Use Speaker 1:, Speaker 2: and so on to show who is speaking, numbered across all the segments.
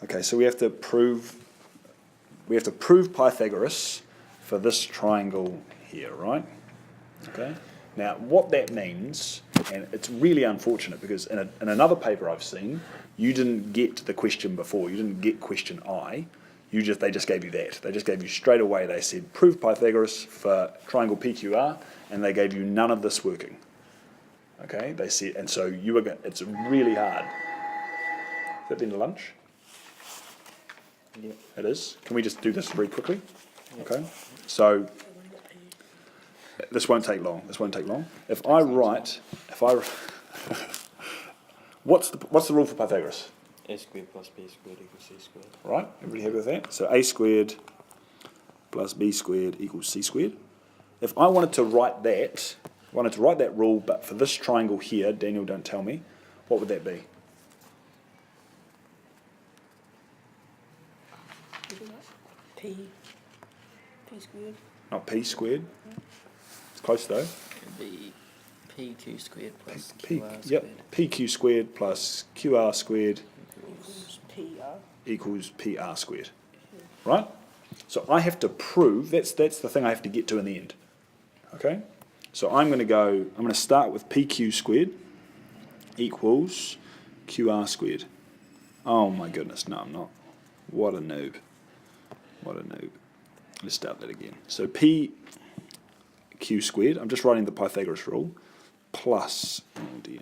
Speaker 1: Okay, so we have to prove Pythagoras for this triangle here, right? Okay. Now, what that means, and it's really unfortunate because in another paper I've seen, you didn't get the question before. You didn't get question I. They just gave you that. They just gave you straight away. They said prove Pythagoras for triangle PQR, and they gave you none of this working. Okay. They said, and so it's really hard. Is that the end of lunch?
Speaker 2: Yeah.
Speaker 1: It is. Can we just do this very quickly? Okay. So this won't take long. If I what's the rule for Pythagoras?
Speaker 2: A squared plus b squared equals c squared.
Speaker 1: Right. Everybody happy with that? So a squared plus b squared equals c squared. If I wanted to write that rule, but for this triangle here, Daniel, don't tell me, what would that be?
Speaker 3: P squared.
Speaker 1: Not p squared. It's close though.
Speaker 2: It'd be pq squared plus
Speaker 1: P,
Speaker 2: qr squared.
Speaker 1: yep. Pq squared plus qr squared
Speaker 3: Equals PR.
Speaker 1: equals PR squared. Right? So I have to prove, that's the thing I have to get to in the end. Okay? So I'm going to start with PQ squared equals QR squared. Oh my goodness, no I'm not. What a noob. Let's start that again. So PQ squared, I'm just writing the Pythagoras rule, plus, oh dear,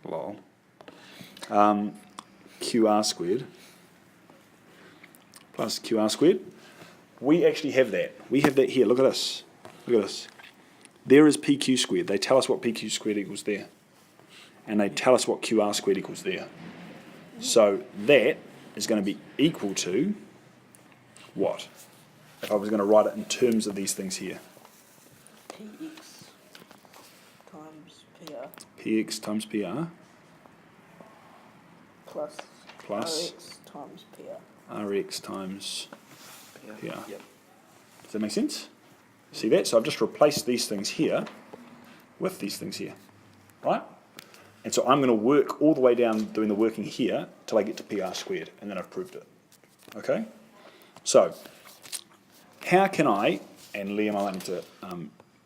Speaker 1: lol, QR squared plus QR squared. We actually have that. We have that here. Look at this. There is PQ squared. They tell us what PQ squared equals there. And they tell us what QR squared equals there. So that is going to be equal to what? If I was going to write it in terms of these things here.
Speaker 3: PX times PR
Speaker 1: PX times PR
Speaker 3: plus
Speaker 1: plus
Speaker 3: RX times PR.
Speaker 1: RX times PR.
Speaker 2: Yep.
Speaker 1: Does that make sense? See that? So I've just replaced these things here with these things here, right? And so I'm going to work all the way down doing the working here till I get to PR squared, and then I've proved it. Okay? So, how can I, and Liam, I need to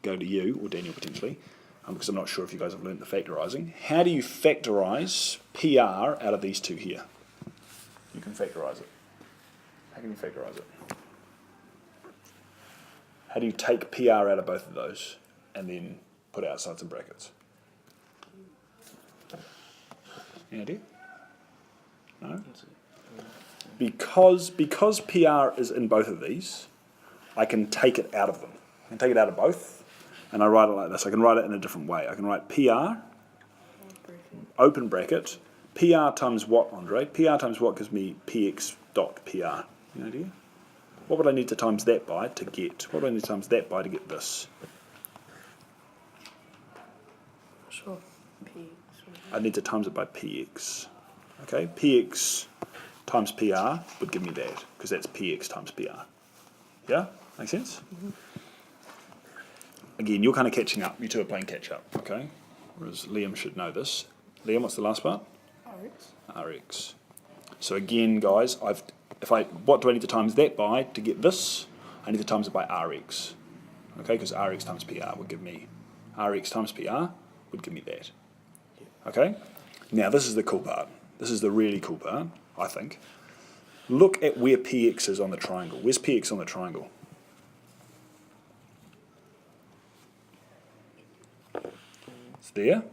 Speaker 1: go to you, or Daniel potentially, because I'm not sure if you guys have learnt the factorising. How do you factorise PR out of these two here? You can factorise it. How can you factorise it? How do you take PR out of both of those and then put outsides and brackets? Any idea? No? Because PR is in both of these, I can take it out of them. I can take it out of both, and I write it like this. I can write it in a different way. I can write PR, open bracket, PR times what, Andre? PR times what gives me PX dot PR. Any idea? What would I need to times that by to get? What would I need to times that by to get this?
Speaker 3: Sure. P.
Speaker 1: I need to times it by PX. Okay, PX times PR would give me that, because that's PX times PR. Yeah? Make sense? Mm-hmm. Again, you're kind of catching up. You two are playing catch up, okay? Whereas Liam should know this. Liam, what's the last part?
Speaker 3: RX.
Speaker 1: RX. So again, guys, what do I need to times that by to get this? I need to times it by RX. Okay, because RX times PR would give me, RX times PR would give me that. Okay? Now, this is the cool part. This is the really cool part, I think. Look at where PX is on the triangle. Where's PX on the triangle? It's there.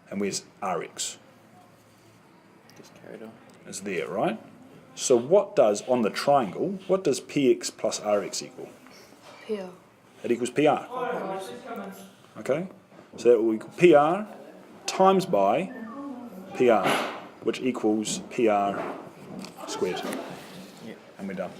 Speaker 1: And where's RX?
Speaker 2: Just carried on.
Speaker 1: It's there, right? So what does, on the triangle, what does PX plus RX equal?
Speaker 3: PR.
Speaker 1: It equals PR. Okay? So that will equal PR times by PR, which equals PR squared.
Speaker 2: Yep.
Speaker 1: And we're done.